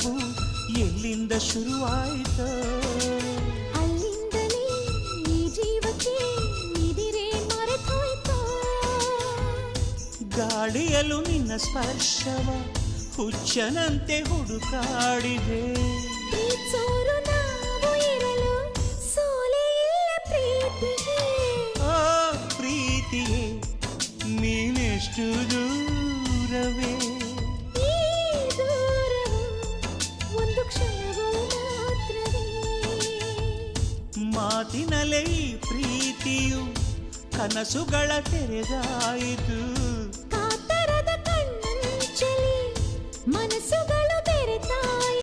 ಒಲವು ಎಲ್ಲಿಂದ ಶುರುವಾಯಿತೋ ಅಲ್ಲಿಂದಲೇ ಈ ಜೀವಕ್ಕೆ ಇದಿರೇ ಮರೆತೋಯ್ತೋ ಗಾಳಿಯಲು ನಿನ್ನ ಸ್ಪರ್ಶವ ಹುಚ್ಚನಂತೆ ಹುಡುಕಾಡಿದೆ ಪ್ರೀತ್ಸೋರು ನಾವು ಇರಲು ಸೋಲೇ ಇಲ್ಲ ಪ್ರೀತಿಗೆ ಆ ಪ್ರೀತಿಯೇ ನೀನೆಷ್ಟು ದೂರವೇ ಈ ದೂರವು ಒಂದು ಕ್ಷಣವೂ ಮಾತ್ರವೇ ಮಾತಿನಲ್ಲೇ ಈ ಪ್ರೀತಿಯು ಕನಸುಗಳ ತೆರೆದಾಯಿತು